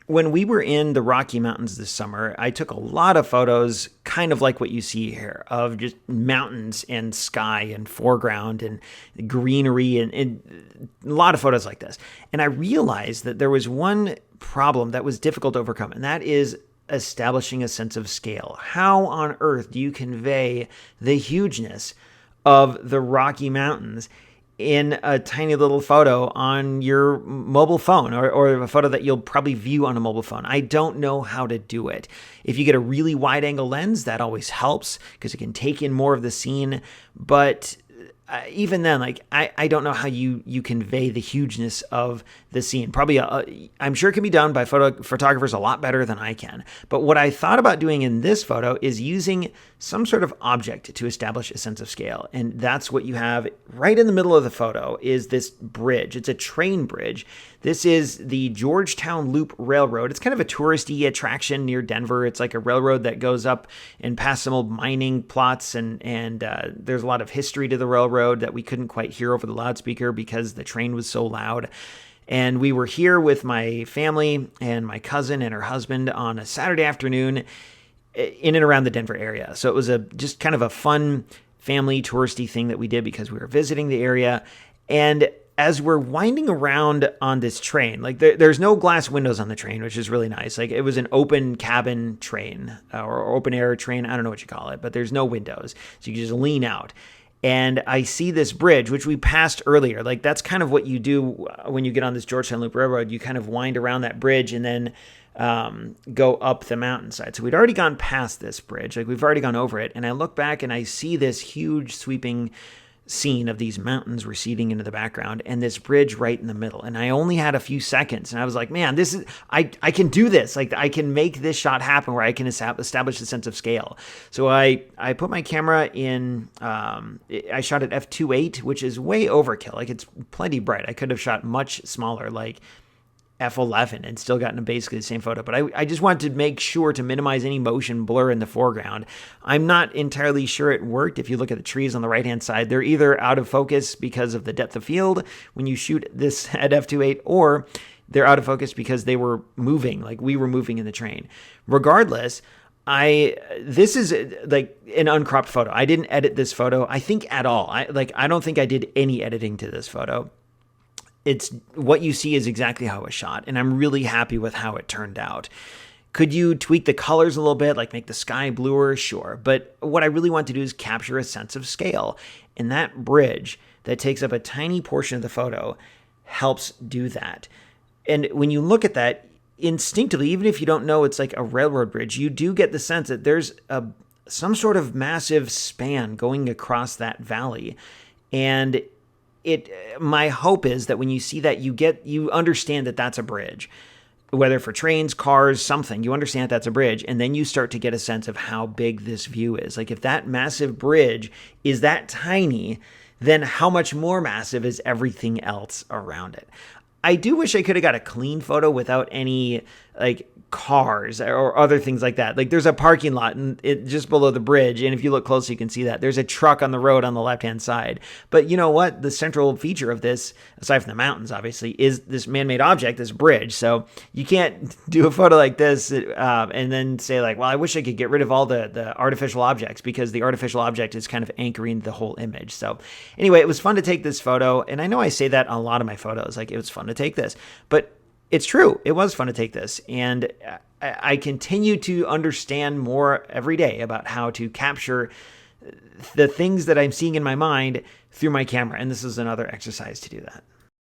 when we were in the Rocky Mountains this summer, I took a lot of photos, kind of like what you see here, of just mountains and sky and foreground and greenery and a lot of photos like this. And I realized that there was one problem that was difficult to overcome, and that is establishing a sense of scale. How on earth do you convey the hugeness of the Rocky Mountains in a tiny little photo on your mobile phone, or a photo that you'll probably view on a mobile phone? I don't know how to do it. If you get a really wide angle lens, that always helps because it can take in more of the scene. But even then, like, I don't know how you convey the hugeness of the scene. Probably, I'm sure it can be done by photographers a lot better than I can. But what I thought about doing in this photo is using some sort of object to establish a sense of scale. And that's what you have right in the middle of the photo is this bridge. It's a train bridge. This is the Georgetown Loop Railroad. It's kind of a touristy attraction near Denver. It's like a railroad that goes up and past some old mining plots, and there's a lot of history to the railroad that we couldn't quite hear over the loudspeaker because the train was so loud. And we were here with my family and my cousin and her husband on a Saturday afternoon in and around the Denver area. So it was just kind of a fun family touristy thing that we did because we were visiting the area. And as we're winding around on this train, like there's no glass windows on the train, which is really nice. Like it was an open cabin train or open air train. I don't know what you call it, but there's no windows. So you can just lean out. And I see this bridge, which we passed earlier. Like that's kind of what you do when you get on this Georgetown Loop Railroad. You kind of wind around that bridge and then go up the mountainside. So we'd already gone past this bridge. Like we've already gone over it. And I look back and I see this huge sweeping scene of these mountains receding into the background and this bridge right in the middle. And I only had a few seconds and I was like, man, I can do this. Like I can make this shot happen where I can establish a sense of scale. So I put my camera in, I shot at f2.8, which is way overkill. Like it's plenty bright. I could have shot much smaller, like f11, and still gotten basically the same photo. But I just wanted to make sure to minimize any motion blur in the foreground. I'm not entirely sure it worked. If you look at the trees on the right-hand side, they're either out of focus because of the depth of field when you shoot this at f2.8, or they're out of focus because they were moving, like we were moving in the train. Regardless, this is like an uncropped photo. I didn't edit this photo, I think, at all. I don't think I did any editing to this photo. It's what you see is exactly how it was shot, and I'm really happy with how it turned out. Could you tweak the colors a little bit, like make the sky bluer? Sure. But what I really want to do is capture a sense of scale. And that bridge that takes up a tiny portion of the photo helps do that. And when you look at that, instinctively, even if you don't know it's like a railroad bridge, you do get the sense that there's some sort of massive span going across that valley. And my hope is that when you see that, you understand that that's a bridge, whether for trains, cars, something. You understand that's a bridge, and then you start to get a sense of how big this view is. Like if that massive bridge is that tiny, then how much more massive is everything else around it? I do wish I could have got a clean photo without any like cars or other things like that. Like there's a parking lot and it just below the bridge, and if you look closely you can see that there's a truck on the road on the left hand side. But you know what, the central feature of this, aside from the mountains obviously, is this man-made object, this bridge. So you can't do a photo like this and then say like, well, I wish I could get rid of all the artificial objects, because the artificial object is kind of anchoring the whole image. So anyway, it was fun to take this photo, and I know I say that on a lot of my photos, like it was fun to take this, but it's true. It was fun to take this. And I continue to understand more every day about how to capture the things that I'm seeing in my mind through my camera. And this is another exercise to do that.